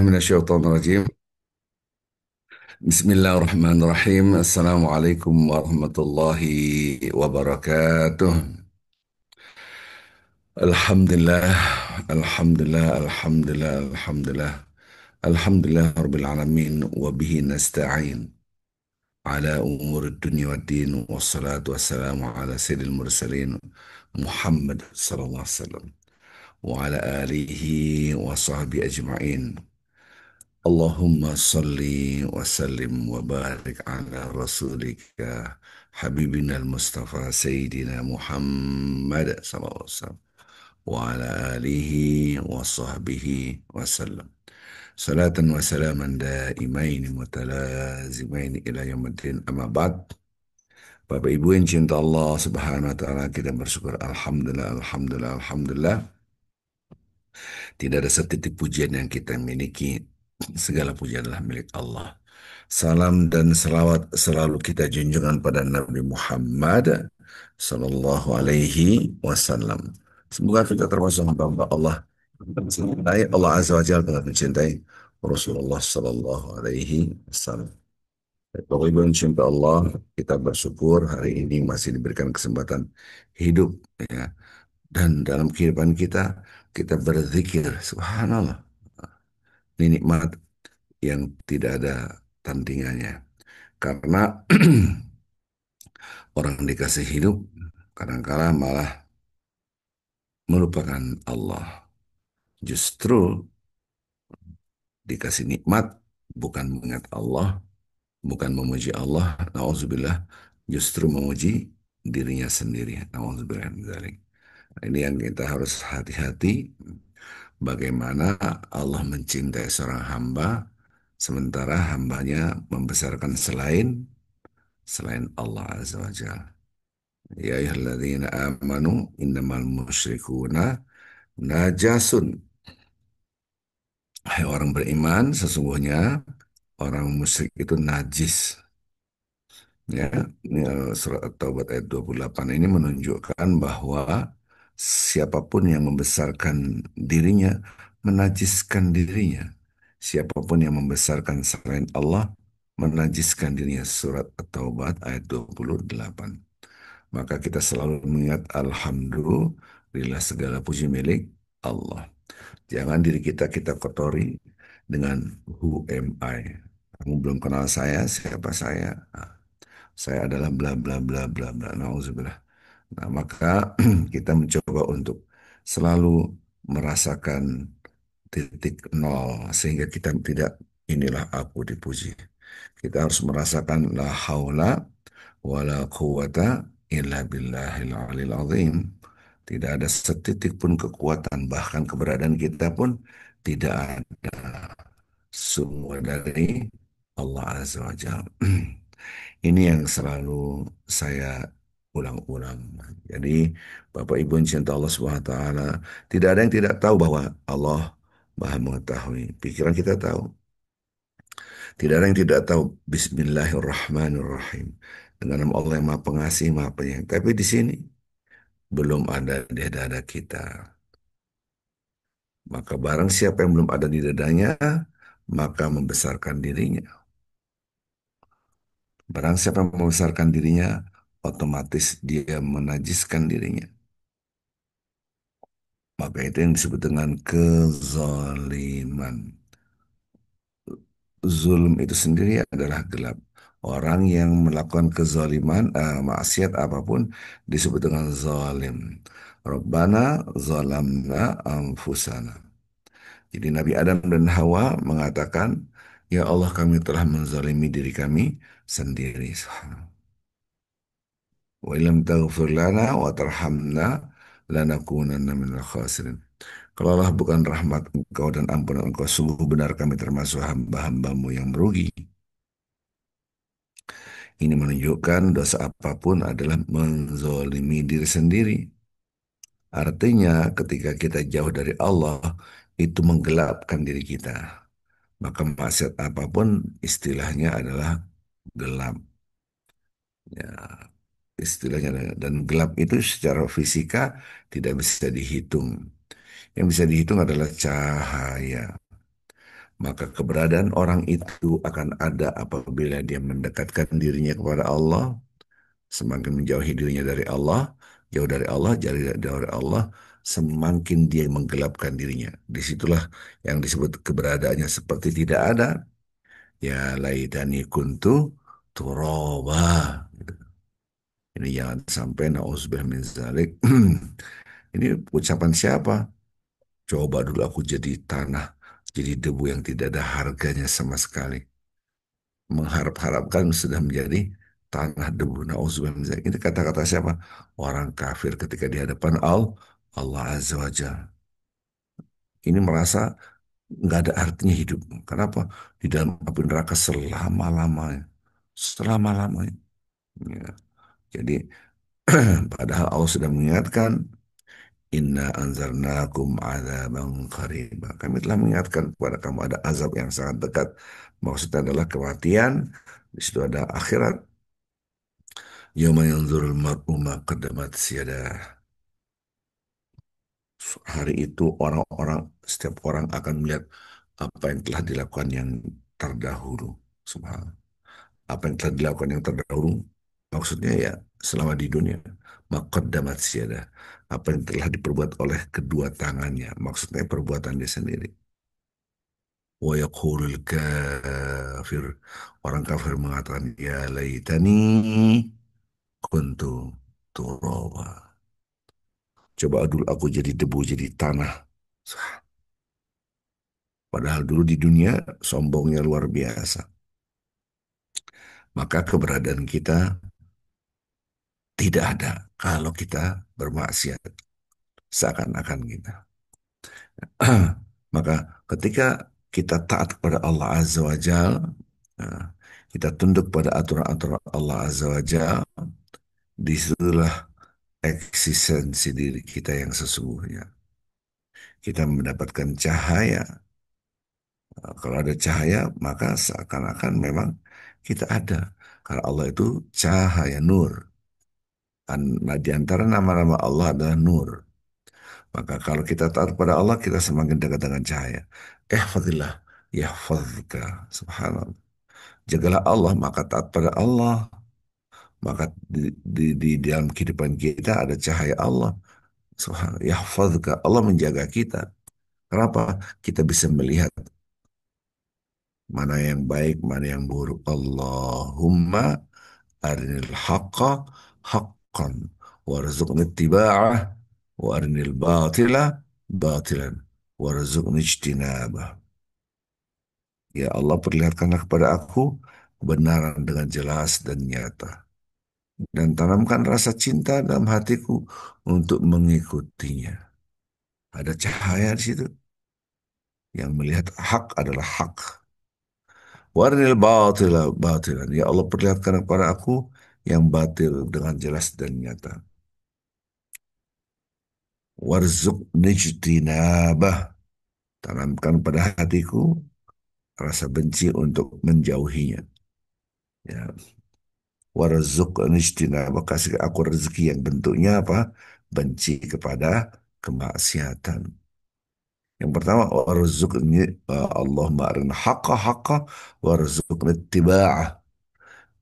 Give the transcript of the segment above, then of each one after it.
Minasyaitonirrajim. Bismillahirrahmanirrahim. Assalamualaikum warahmatullahi wabarakatuh. Alhamdulillah, alhamdulillah, alhamdulillah, alhamdulillah. Alhamdulillah rabbil alamin wa bihi nasta'in ala umur dunya waddin wassalatu wassalamu ala sayyidil mursalin Muhammad sallallahu alaihi wasallam wa ala alihi wa sahbihi ajma'in. Allahumma salli wa sallim wa barik ala rasulika habibina al-Mustafa Sayyidina Muhammad sallallahu alaihi wasallam wa ala alihi wa sahbihi wa sallam. Salatan wa salaman daimain mutalazimain ila yaumiddin amma ba'd. Bapak Ibu yang cinta Allah Subhanahu wa taala, kita bersyukur alhamdulillah, alhamdulillah, alhamdulillah. Tidak ada setitik pujian yang kita miliki. Segala pujian adalah milik Allah. Salam dan selawat selalu kita junjungan pada Nabi Muhammad Sallallahu Alaihi Wasallam. Semoga kita termasuk hamba Allah mencintai Allah Azza wa Jalla dengan mencintai Rasulullah Sallallahu Alaihi Wasallam. Bapak Ibu yang cinta Allah, kita bersyukur hari ini masih diberikan kesempatan hidup, ya. Dan dalam kehidupan kita, kita berzikir, subhanallah. Ini nikmat yang tidak ada tandingannya. Karena orang dikasih hidup, kadang-kala malah melupakan Allah. Justru dikasih nikmat, bukan mengingat Allah, bukan memuji Allah, na'udzubillah, justru memuji dirinya sendiri. Na'udzubillah min dzalik. Ini yang kita harus hati-hati. Bagaimana Allah mencintai seorang hamba, sementara hambanya membesarkan selain Allah Azza wa Jalla. Ya ayyuhalladzina amanu innamal musyrikuna najasun. Hai orang beriman, sesungguhnya orang musyrik itu najis. Ya, ini surat At-Taubah ayat 28 ini menunjukkan bahwa siapapun yang membesarkan dirinya menajiskan dirinya. Siapapun yang membesarkan selain Allah menajiskan dirinya. Surat At-Taubah ayat 28. Maka kita selalu mengingat alhamdulillah segala puji milik Allah. Jangan diri kita kotori dengan who am I. Kamu belum kenal saya, siapa saya? Saya adalah bla bla bla bla bla. Nauzubillah. Nah, maka kita mencoba untuk selalu merasakan titik nol sehingga kita tidak inilah aku dipuji. Kita harus merasakan la haula wala quwata illa billahil alil azim. Tidak ada setitik pun kekuatan, bahkan keberadaan kita pun tidak ada, semua dari Allah Azza wa Jalla. Ini yang selalu saya ulang-ulang. Jadi Bapak Ibu yang cinta Allah Subhanahu wa taala, tidak ada yang tidak tahu bahwa Allah Maha mengetahui. Pikiran kita tahu. Tidak ada yang tidak tahu Bismillahirrahmanirrahim. Dengan nama Allah yang Maha Pengasih, Maha Penyayang. Tapi di sini belum ada di dada kita. Maka barang siapa yang belum ada di dadanya, maka membesarkan dirinya. Barang siapa yang membesarkan dirinya, otomatis dia menajiskan dirinya. Maka itu yang disebut dengan kezaliman. Zulm itu sendiri adalah gelap. Orang yang melakukan kezaliman, maksiat apapun disebut dengan zalim. Rabbana zalamna anfusana. Jadi Nabi Adam dan Hawa mengatakan, Ya Allah, kami telah menzalimi diri kami sendiri. Wa ilam taghfir lana wa tarhamna lanakunanna minal khasirin. Kalau Allah bukan rahmat engkau dan ampunan engkau, sungguh benar kami termasuk hamba-hambamu yang merugi. Ini menunjukkan dosa apapun adalah menzolimi diri sendiri. Artinya ketika kita jauh dari Allah, itu menggelapkan diri kita. Maka maksiat apapun istilahnya adalah gelap. Ya, istilahnya dan gelap itu secara fisika tidak bisa dihitung. Yang bisa dihitung adalah cahaya. Maka keberadaan orang itu akan ada apabila dia mendekatkan dirinya kepada Allah, semakin menjauhi dirinya dari Allah, jauh dari Allah, jauh dari Allah, semakin dia menggelapkan dirinya. Disitulah yang disebut keberadaannya seperti tidak ada. Ya laitani kuntu turaba. Ini jangan sampai na'udzubillah min dzalik. Ini ucapan siapa? Coba dulu aku jadi tanah, jadi debu yang tidak ada harganya sama sekali. Mengharap-harapkan sudah menjadi tanah debu. Na'udzubillah min dzalik. Ini kata-kata siapa? Orang kafir ketika di hadapan Allah Azza wa Jalla. Ini merasa nggak ada artinya hidup. Kenapa? Di dalam api neraka selama-lamanya. Selama-lamanya. Ya. Jadi padahal Allah sudah mengingatkan, Inna anzarnakum azaban qariba. Kami telah mengingatkan kepada kamu ada azab yang sangat dekat. Maksudnya adalah kematian. Di situ ada akhirat. Yawma yanzurul mar'u ma qaddamat siyadah. Hari itu setiap orang akan melihat apa yang telah dilakukan yang terdahulu. Subhanallah. Apa yang telah dilakukan yang terdahulu, maksudnya ya selama di dunia. Maqaddamat siyadah. Apa yang telah diperbuat oleh kedua tangannya, maksudnya perbuatan dia sendiri. Wa yaqulul kafir. Orang kafir mengatakan, ya laitani kuntu turaba. Coba dulu aku jadi debu, jadi tanah. Padahal dulu di dunia sombongnya luar biasa. Maka keberadaan kita tidak ada kalau kita bermaksiat. Seakan-akan kita. Maka ketika kita taat kepada Allah Azza wa Jal, nah, kita tunduk pada aturan-aturan Allah Azza wa Jal, disitulah eksistensi diri kita yang sesungguhnya. Kita mendapatkan cahaya. Kalau ada cahaya, maka seakan-akan memang kita ada. Karena Allah itu cahaya, nur. Nah, di antara nama-nama Allah adalah nur. Maka kalau kita taat kepada Allah, kita semakin dekat dengan cahaya. Ihfadillah, yahfazka. Subhanallah. Jagalah Allah, maka taat pada Allah. Maka di dalam kehidupan kita ada cahaya Allah. Subhanallah. Yahfazka. Allah menjaga kita. Kenapa? Kita bisa melihat mana yang baik, mana yang buruk. Allahumma arinil haqqa haqqan warzuqni ittiba'ah wa arinil batila batilan warzuqni ijtinabah. Ya Allah, perlihatkanlah kepada aku kebenaran dengan jelas dan nyata. Dan tanamkan rasa cinta dalam hatiku untuk mengikutinya. Ada cahaya di situ yang melihat hak adalah hak. Warinil batila batilan. Ya Allah, perlihatkan kepada aku yang batil dengan jelas dan nyata. Warzuk nijtinabah. Tanamkan pada hatiku rasa benci untuk menjauhinya. Ya. Warzuk nijtinabah. Kasih aku rezeki yang bentuknya apa? Benci kepada kemaksiatan. Yang pertama, warzuqni Allahumma arina haqqa haqqa warzuqni ittiba'ah.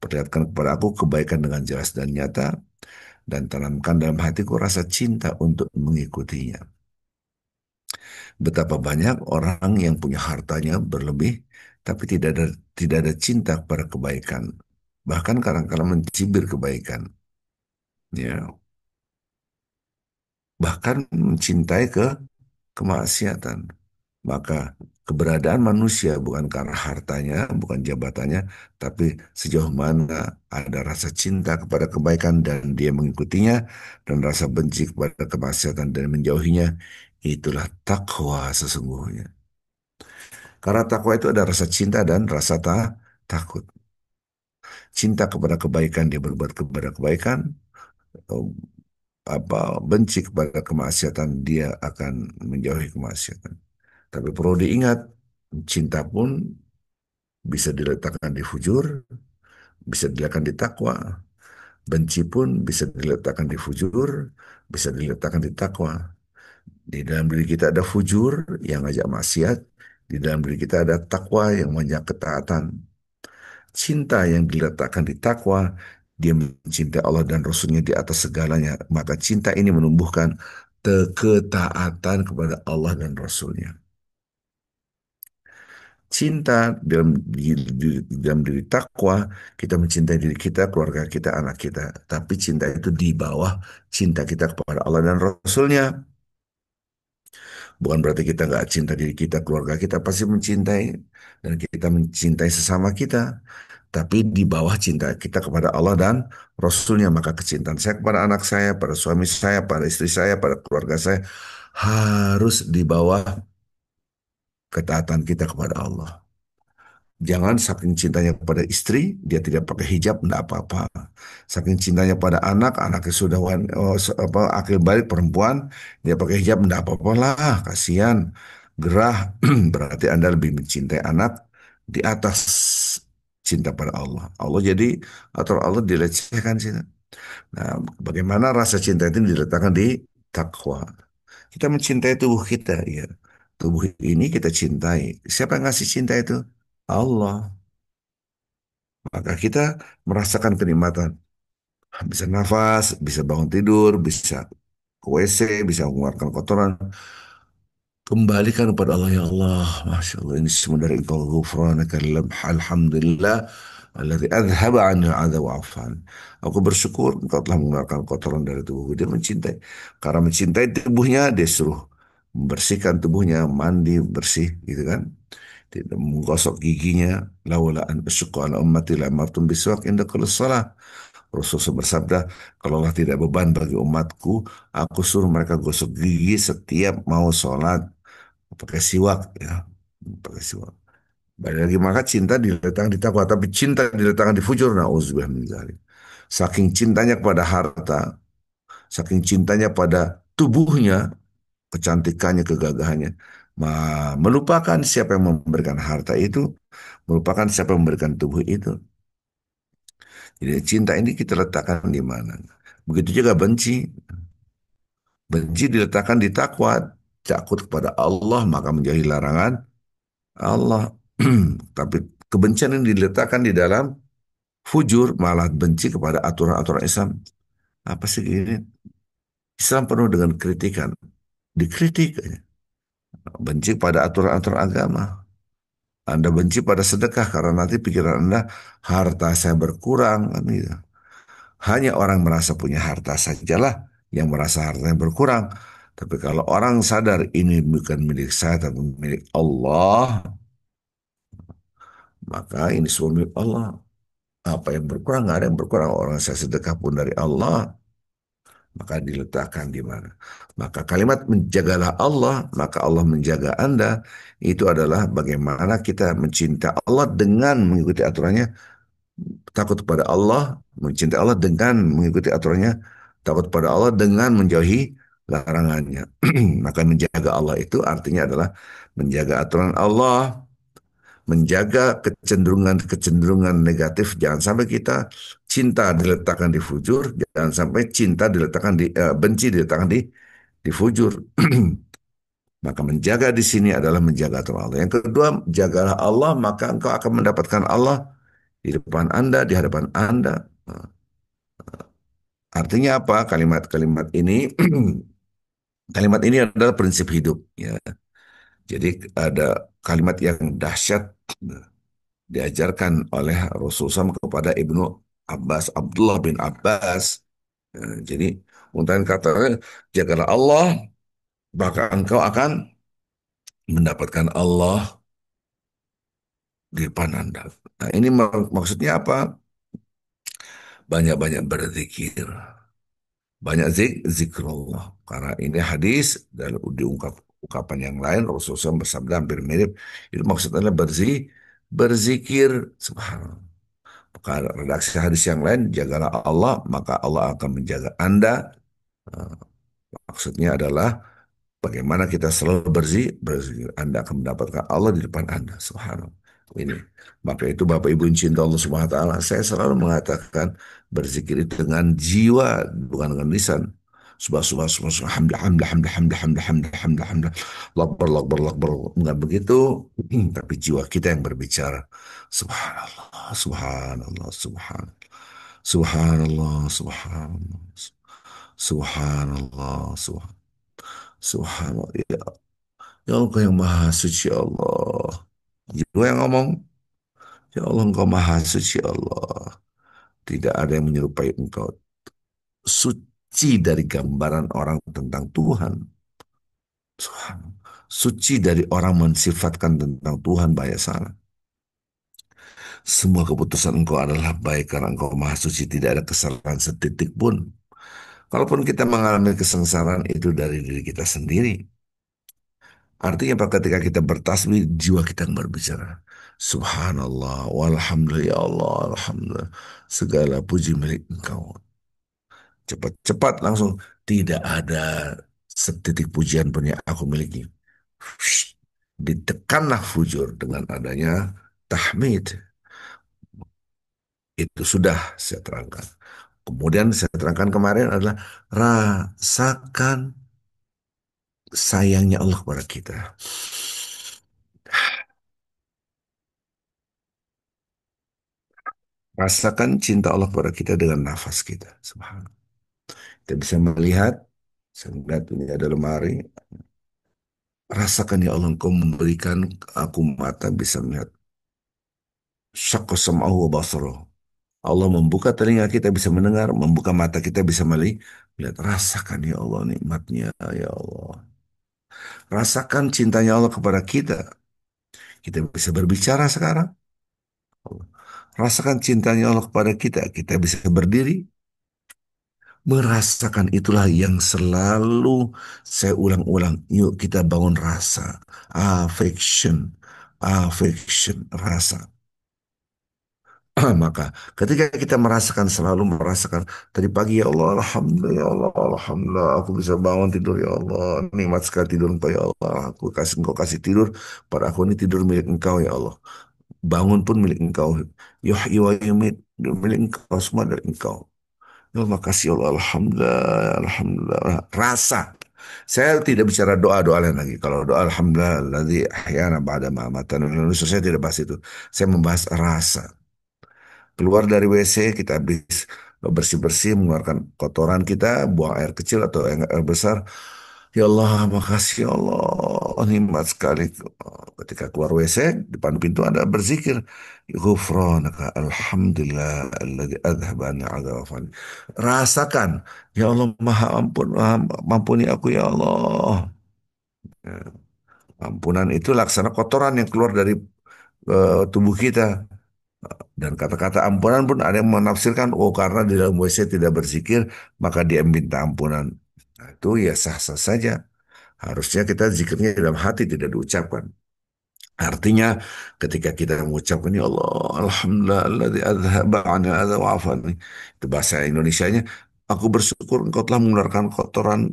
Perlihatkan kepada aku kebaikan dengan jelas dan nyata dan tanamkan dalam hatiku rasa cinta untuk mengikutinya. Betapa banyak orang yang punya hartanya berlebih, tapi tidak ada cinta kepada kebaikan. Bahkan kadang-kadang mencibir kebaikan. Ya, bahkan mencintai kemaksiatan. Maka keberadaan manusia bukan karena hartanya, bukan jabatannya, tapi sejauh mana ada rasa cinta kepada kebaikan dan dia mengikutinya, dan rasa benci kepada kemaksiatan dan menjauhinya, itulah takwa sesungguhnya. Karena takwa itu ada rasa cinta dan rasa takut. Cinta kepada kebaikan, dia berbuat kepada kebaikan, atau benci kepada kemaksiatan, dia akan menjauhi kemaksiatan. Tapi perlu diingat, cinta pun bisa diletakkan di fujur, bisa diletakkan di takwa. Benci pun bisa diletakkan di fujur, bisa diletakkan di takwa. Di dalam diri kita ada fujur yang ngajak maksiat, di Di dalam diri kita ada takwa yang banyak ketaatan. Cinta yang diletakkan di takwa, dia mencintai Allah dan Rasulnya di atas segalanya. Maka cinta ini menumbuhkan ketaatan kepada Allah dan Rasulnya. Cinta dalam diri takwa, kita mencintai diri kita, keluarga kita, anak kita. Tapi cinta itu di bawah cinta kita kepada Allah dan Rasulnya. Bukan berarti kita nggak cinta diri kita, keluarga kita pasti mencintai dan kita mencintai sesama kita. Tapi di bawah cinta kita kepada Allah dan Rasulnya, maka kecintaan saya kepada anak saya, pada suami saya, pada istri saya, pada keluarga saya harus di bawah ketaatan kita kepada Allah. Jangan saking cintanya kepada istri, dia tidak pakai hijab, enggak apa-apa. Saking cintanya pada anak, anaknya sudah akil balik perempuan, dia pakai hijab, enggak apa-apa lah, kasihan, gerah. Berarti Anda lebih mencintai anak di atas cinta pada Allah. Allah jadi, atau Allah dilecehkan sih. Nah, bagaimana rasa cinta itu diletakkan di takwa. Kita mencintai tubuh kita, ya. Tubuh ini kita cintai. Siapa yang ngasih cinta itu? Allah. Maka kita merasakan kenikmatan. Bisa nafas, bisa bangun tidur, bisa ke WC, bisa mengeluarkan kotoran. Kembalikan kepada Allah, ya Allah. Masya Allah, ini semua dari Engkau. Ghufranaka alhamdulillah. Alladzi adhaba anil adha wa afan. Aku bersyukur Engkau telah mengeluarkan kotoran dari tubuhku. Dia mencintai. Karena mencintai tubuhnya, dia suruh membersihkan tubuhnya, mandi bersih, gitu kan. Tidak menggosok giginya. Laula an asyqa ala ummati la amartum biswak inda kulli shalah. Rasulullah bersabda, kalaulah tidak beban bagi umatku, aku suruh mereka gosok gigi setiap mau sholat pakai siwak, ya, pakai siwak. Balik lagi, maka cinta diletakkan di takwa, tapi cinta diletakkan di fujur. Nauzubillah min dzalik. Saking cintanya kepada harta, saking cintanya pada tubuhnya, kecantikannya, kegagahannya, melupakan siapa yang memberikan harta itu, melupakan siapa yang memberikan tubuh itu. Jadi cinta ini kita letakkan di mana? Begitu juga benci. Benci diletakkan di takwa, takut kepada Allah maka menjauhi larangan Allah. Tapi kebencian yang diletakkan di dalam fujur, malah benci kepada aturan-aturan Islam. Apa sih ini? Islam penuh dengan kritikan. Dikritik. Benci pada aturan-aturan agama. Anda benci pada sedekah karena nanti pikiran Anda harta saya berkurang, kan gitu. Hanya orang merasa punya harta sajalah yang merasa hartanya berkurang. Tapi kalau orang sadar ini bukan milik saya tapi milik Allah, maka ini semua milik Allah. Apa yang berkurang? Nggak ada yang berkurang. Orang saya sedekah pun dari Allah, maka diletakkan di mana? Maka kalimat menjagalah Allah, maka Allah menjaga Anda. Itu adalah bagaimana kita mencintai Allah dengan mengikuti aturannya, takut kepada Allah, mencintai Allah dengan mengikuti aturannya, takut pada Allah dengan menjauhi larangannya. Maka menjaga Allah itu artinya adalah menjaga aturan Allah, menjaga kecenderungan-kecenderungan negatif. Jangan sampai kita cinta diletakkan di fujur, jangan sampai cinta diletakkan benci diletakkan di fujur. Maka menjaga di sini adalah menjaga aturan Allah. Yang kedua, jagalah Allah, maka engkau akan mendapatkan Allah di depan Anda, di hadapan Anda. Artinya apa? Kalimat-kalimat ini, kalimat ini adalah prinsip hidup. Ya. Jadi ada kalimat yang dahsyat diajarkan oleh Rasulullah SAW kepada Ibnu Abbas, Abdullah bin Abbas. Jadi untayan katanya, jagalah Allah, maka engkau akan mendapatkan Allah di depan Anda. Nah, ini maksudnya apa? Banyak-banyak berzikir. Banyak zikrullah. Karena ini hadis dan diungkap ungkapan yang lain Rasulullah SAW bersabda hampir mirip. Itu maksudnya berzikir subhanallah. Maka redaksi hadis yang lain, jagalah Allah, maka Allah akan menjaga Anda. Eh, Maksudnya adalah bagaimana kita selalu berzikir. Anda akan mendapatkan Allah di depan Anda. Subhanallah. Ini. Maka itu Bapak Ibu yang cinta Allah Subhanahu wa taala, saya selalu mengatakan berzikir itu dengan jiwa, bukan dengan lisan. Subah, subah, subah, subah, hamdah, hamdah, hamdah, hamdah, hamdah, hamdah, hamdah, hamdah, lakbar, lakbar, lakbar. Enggak begitu, tapi jiwa kita yang berbicara. Subhanallah, subhanallah, subhanallah, subhanallah, subhanallah, subhanallah, subhanallah. Ya, ya Allah yang maha suci ya Allah. Jiwa yang ngomong, ya Allah engkau maha suci ya Allah. Tidak ada yang menyerupai engkau. Suci dari gambaran orang tentang Tuhan. Subhanallah. Suci dari orang mensifatkan tentang Tuhan banyak salah. Semua keputusan engkau adalah baik karena engkau maha suci, tidak ada kesalahan setitik pun. Kalaupun kita mengalami kesengsaraan itu dari diri kita sendiri. Artinya apa? Ketika kita bertasbih, jiwa kita yang berbicara. Subhanallah, walhamdulillah, ya Allah, alhamdulillah. Segala puji milik engkau. Cepat-cepat langsung. Tidak ada setitik pujian pun yang aku miliki. Ditekanlah fujur dengan adanya tahmid. Itu sudah saya terangkan. Kemudian saya terangkan kemarin adalah rasakan sayangnya Allah kepada kita. Rasakan cinta Allah kepada kita dengan nafas kita. Subhanallah. Kita bisa melihat, saya melihat ini ada lemari. Rasakan ya Allah, Engkau memberikan aku mata bisa melihat. Syakka sam'ahu wa basarahu. Allah membuka telinga kita bisa mendengar, membuka mata kita bisa melihat. Rasakan ya Allah nikmatnya ya Allah. Rasakan cintanya Allah kepada kita. Kita bisa berbicara sekarang. Rasakan cintanya Allah kepada kita. Kita bisa berdiri. Merasakan itulah yang selalu saya ulang-ulang. Yuk kita bangun rasa. Affection. Affection. Rasa. Maka ketika kita merasakan selalu merasakan tadi pagi ya Allah alhamdulillah ya Allah alhamdulillah aku bisa bangun tidur ya Allah nikmat sekali tidur engkau ya Allah aku kasih engkau kasih tidur pada aku ini tidur milik engkau ya Allah bangun pun milik engkau yuhyi wa yumiit milik engkau semua dari engkau ya Allah makasih ya Allah alhamdulillah alhamdulillah rasa saya tidak bicara doa-doa lain lagi kalau doa alhamdulillah alladzi ahyana ba'da ma amatana saya tidak bahas itu saya membahas rasa. Keluar dari WC, kita habis bersih-bersih, mengeluarkan kotoran kita, buang air kecil atau air besar. Ya Allah, makasih ya Allah, nikmat sekali. Ketika keluar WC, depan pintu Anda berzikir. Ghufranaka, alhamdulillah, alladzi adhabani adhafani. Rasakan, ya Allah, maha ampun, maha mampuni aku ya Allah. Ya, ampunan itu laksana kotoran yang keluar dari tubuh kita. Dan kata-kata ampunan pun ada yang menafsirkan, oh karena di dalam WC tidak berzikir, maka dia minta ampunan. Nah, itu ya sah-sah saja. Harusnya kita zikirnya dalam hati tidak diucapkan. Artinya ketika kita mengucapkan ya Allah, Alhamdulillah, alladzi adhaba anil adha wa afani. Itu bahasa Indonesianya. Aku bersyukur engkau telah mengeluarkan kotoran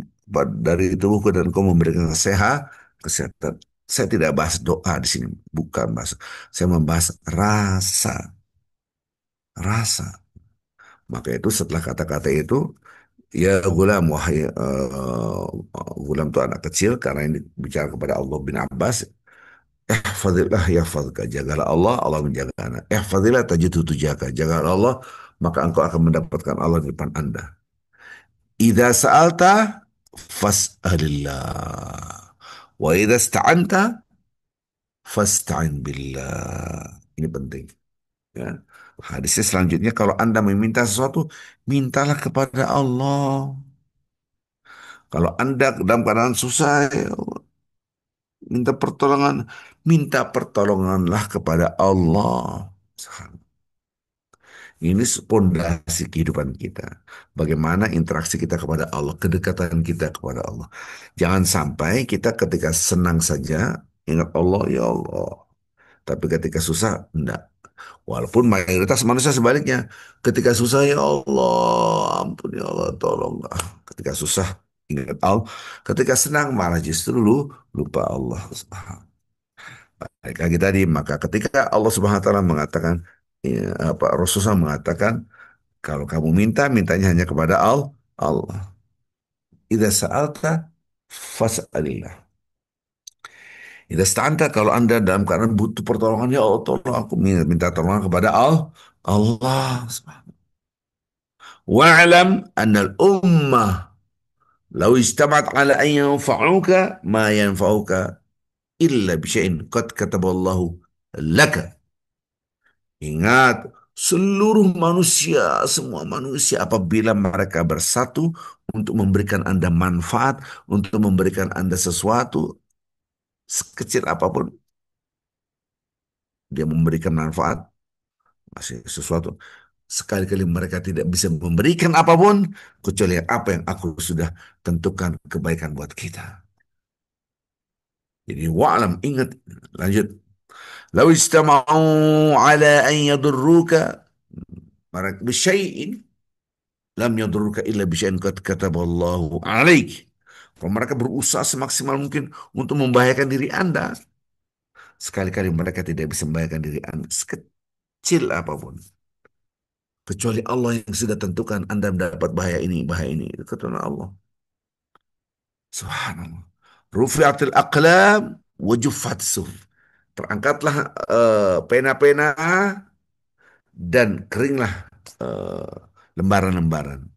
dari tubuhku dan engkau memberikan kesehatan. Saya tidak bahas doa di sini, bukan bahasa. Saya membahas rasa, rasa. Maka itu setelah kata-kata itu, ya gulam, wahai gulam itu anak kecil karena ini bicara kepada Allah bin Abbas. Ihfadillah yahfadka. Jagalah Allah, Allah menjaga anak. Ihfadillah tajidhu tujaka. Jagalah Allah, maka engkau akan mendapatkan Allah di depan Anda. Idza sa'alta fas'alillah. Wa idza ista'anta fasta'in billah. Ini penting. Ya. Hadisnya selanjutnya kalau Anda meminta sesuatu, mintalah kepada Allah. Kalau Anda dalam keadaan susah, ya Allah, minta pertolonganlah kepada Allah. Ini pondasi kehidupan kita. Bagaimana interaksi kita kepada Allah, kedekatan kita kepada Allah. Jangan sampai kita ketika senang saja ingat Allah, ya Allah. Tapi ketika susah, enggak. Walaupun mayoritas manusia sebaliknya. Ketika susah, ya Allah, ampun ya Allah, tolong. Ketika susah, ingat Allah. Ketika senang, malah justru lupa Allah. Baik lagi tadi, maka ketika Allah Subhanahu wa taala mengatakan, ya, apa Rasulullah mengatakan, kalau kamu minta, mintanya hanya kepada Allah. Idza sa'alta fas'alillah. Idza sta'anta, kalau Anda dalam keadaan butuh pertolongan, ya Allah tolong aku, minta tolong kepada Allah. Wa'lam anna al-ummah law ijtama'at ala an yanfa'uka ma yanfa'uka illa bisyai'in qad kataballahu laka. Ingat, seluruh manusia, semua manusia apabila mereka bersatu untuk memberikan Anda manfaat, untuk memberikan Anda sesuatu, sekecil apapun, dia memberikan manfaat, masih sesuatu. Sekali-kali mereka tidak bisa memberikan apapun, kecuali apa yang aku sudah tentukan kebaikan buat kita. Jadi wa'lam, ingat, lanjut. Lau istama'u ala an yadurruka bisyai'in lam yadurruka illa bisyai'in qad kataballahu alaik. Kalau mereka berusaha semaksimal mungkin untuk membahayakan diri Anda, sekali-kali mereka tidak bisa membahayakan diri Anda sekecil apapun. Kecuali Allah yang sudah tentukan Anda mendapat bahaya ini, bahaya ini. Itu kata Allah. Subhanallah. Rufi'atil aqlam wa juffat suhuf. Terangkatlah pena-pena dan keringlah eh, lembaran-lembaran.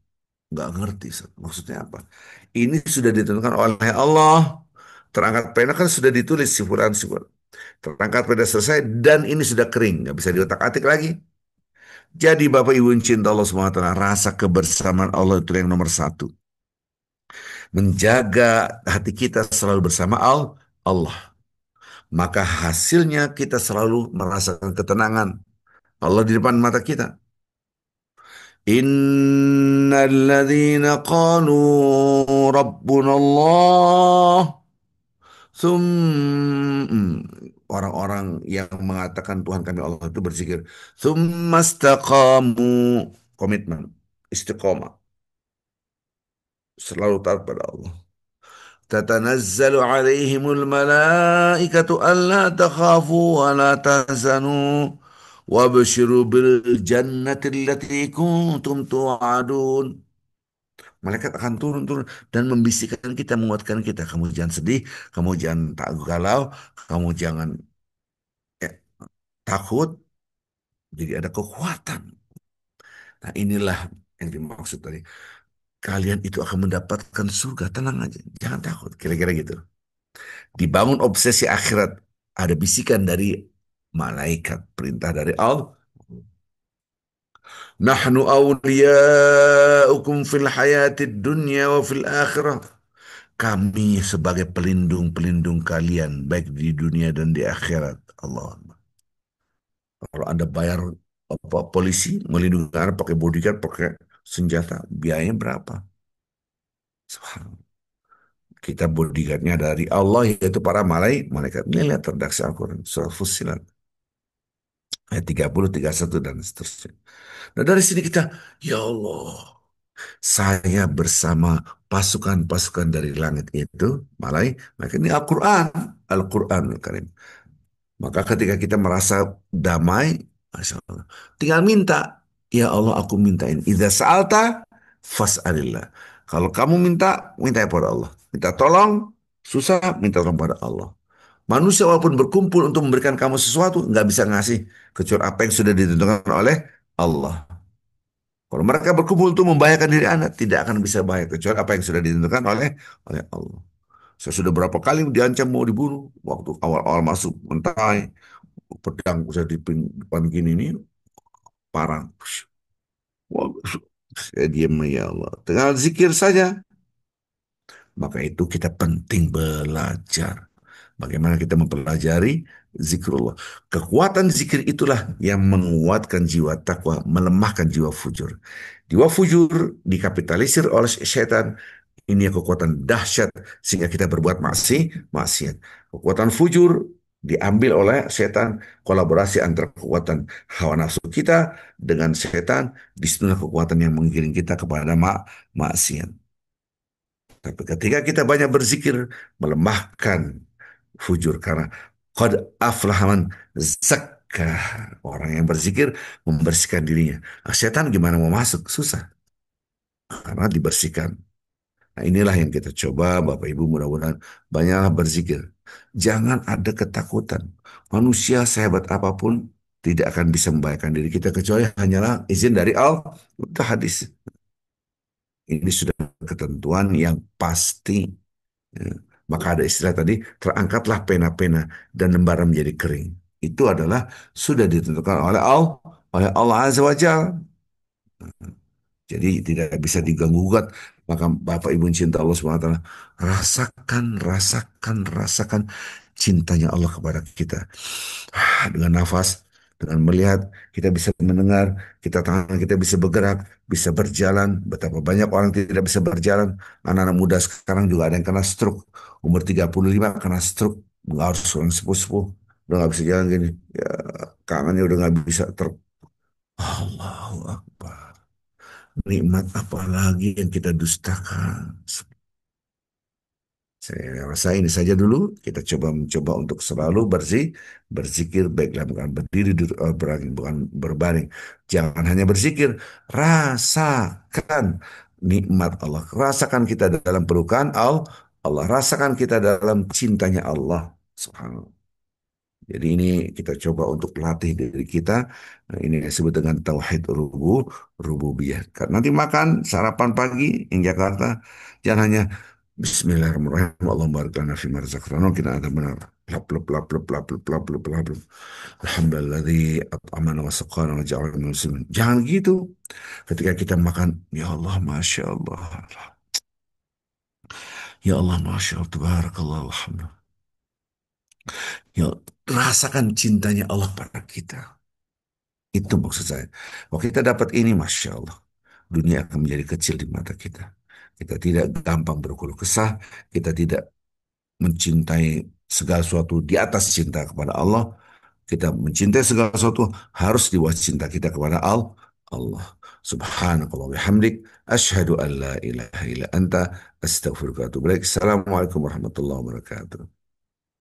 Nggak ngerti Ustaz. Maksudnya apa? Ini sudah ditentukan oleh Allah. Terangkat pena kan sudah ditulis sifulan-sifulan. Terangkat pena selesai dan ini sudah kering. Nggak bisa diotak-atik lagi. Jadi Bapak Ibu yang cinta Allah SWT, rasa kebersamaan Allah itu yang nomor satu. Menjaga hati kita selalu bersama Allah. Maka hasilnya kita selalu merasakan ketenangan. Allah di depan mata kita. Innalladzina qalu Rabbuna Allah. Orang-orang yang mengatakan Tuhan kami Allah itu berzikir. Tsumastaqamu, komitmen, istiqomah, selalu taat pada Allah. Tatanazzalu alaihimul malaikatu alla takhafu wa la tahzanu wabshiru bil jannati allati kuntum tu'adun. Malaikat akan turun-turun dan membisikkan kita, menguatkan kita. Kamu jangan sedih, kamu jangan tak galau, kamu jangan eh, takut. Jadi ada kekuatan. Nah inilah yang dimaksud tadi. Kalian itu akan mendapatkan surga, tenang aja, jangan takut. Kira-kira gitu. Dibangun obsesi akhirat. Ada bisikan dari malaikat, perintah dari Allah. Nahnu awliyaukum fil hayatid dunya wa fil akhirah. Kami sebagai pelindung-pelindung kalian, baik di dunia dan di akhirat. Allah. Kalau Anda bayar apa, polisi melindungi Anda pakai bodyguard, pakai senjata, biayanya berapa? Subhanallah. Kita bodyguardnya dari Allah, yaitu para malaikat. Ini lihat redaksi Al-Quran, surah Fussilat, ayat 30, 31, dan seterusnya. Nah dari sini kita, ya Allah, saya bersama pasukan-pasukan dari langit itu, malaikat ini Al-Quran, Al-Quran Al-Karim. Maka ketika kita merasa damai, Masya Allah, tinggal minta. Ya Allah, aku minta ini. Idza sa'alta, fas'alillah. Kalau kamu minta, minta kepada Allah. Minta tolong, susah, minta tolong pada Allah. Manusia walaupun berkumpul untuk memberikan kamu sesuatu, nggak bisa ngasih. Kecuali apa yang sudah ditentukan oleh Allah. Kalau mereka berkumpul untuk membahayakan diri Anda, tidak akan bisa bahaya. Kecuali apa yang sudah ditentukan oleh Allah. Saya sudah berapa kali diancam mau dibunuh. Waktu awal-awal masuk mentai, pedang saya di depan gini nih, parang. Wah, saya diam, ya Allah. Tinggal zikir saja. Maka itu kita penting belajar. Bagaimana kita mempelajari zikrullah. Kekuatan zikir itulah yang menguatkan jiwa takwa, melemahkan jiwa fujur. Jiwa fujur dikapitalisir oleh setan. Ini kekuatan dahsyat sehingga kita berbuat maksiat. Kekuatan fujur diambil oleh setan, kolaborasi antara kekuatan hawa nafsu kita dengan setan, disitulah kekuatan yang menggiring kita kepada maksiat. Tapi ketika kita banyak berzikir, melemahkan fujur karena qad aflaha man zakka. Orang yang berzikir membersihkan dirinya. Nah, setan gimana mau masuk? Susah. Karena dibersihkan. Nah, inilah yang kita coba, Bapak Ibu, mudah-mudahan banyaklah berzikir. Jangan ada ketakutan. Manusia sehebat apapun tidak akan bisa membahayakan diri kita kecuali hanyalah izin dari Allah. Udah hadis. Ini sudah ketentuan yang pasti. Ya. Maka ada istilah tadi, terangkatlah pena-pena dan lembaran menjadi kering. Itu adalah sudah ditentukan oleh Allah, Azza wa Jalla. Jadi tidak bisa diganggu-gugat. Maka Bapak Ibu yang cinta Allah SWT, rasakan, rasakan, rasakan cintanya Allah kepada kita. Dengan nafas, dengan melihat, kita bisa mendengar, tangan kita bisa bergerak, bisa berjalan. Betapa banyak orang tidak bisa berjalan. Anak-anak muda sekarang juga ada yang kena stroke. Umur 35 kena stroke. Nggak harus orang sepuh-sepuh. Udah nggak bisa jalan gini. Ya, kangennya udah nggak bisa Allahu Akbar. Nikmat apa lagi yang kita dustakan? Saya rasa ini saja dulu. Kita mencoba untuk selalu berzikir baik dalam keadaan berdiri, berbaring, bukan berbaring. Jangan hanya berzikir, rasakan nikmat Allah. Rasakan kita dalam pelukan Allah. Rasakan kita dalam cintanya Allah. Subhanallah. Jadi ini kita coba untuk latih diri kita. Nah, ini disebut dengan tauhid rububiyah. Nanti makan sarapan pagi yang Jakarta jangan hanya Bismillahirrahmanirrahim. Allahumma barik lana fima razaqtana wa qina adzabannar. Plap plap plap plap plap plap plap plap plap plap. Alhamdulilladzi at'amana wa saqana wa ja'alana minal muslimin. Jangan gitu. Ketika kita makan, ya Allah, Masya Allah. Ya Allah, Masya Allah. Tabarakallah. Alhamdulillah. Ya, rasakan cintanya Allah pada kita. Itu maksud saya. Kalau kita dapat ini, Masya Allah, dunia akan menjadi kecil di mata kita. Kita tidak gampang berkeluh kesah, kita tidak mencintai segala sesuatu di atas cinta kepada Allah. Kita mencintai segala sesuatu harus di bawah cinta kita kepada Allah. Subhanakallah wa bihamdik, asyhadu an la ilaha illa anta, astaghfiruka wa atubu ilaik. Assalamualaikum warahmatullahi wabarakatuh.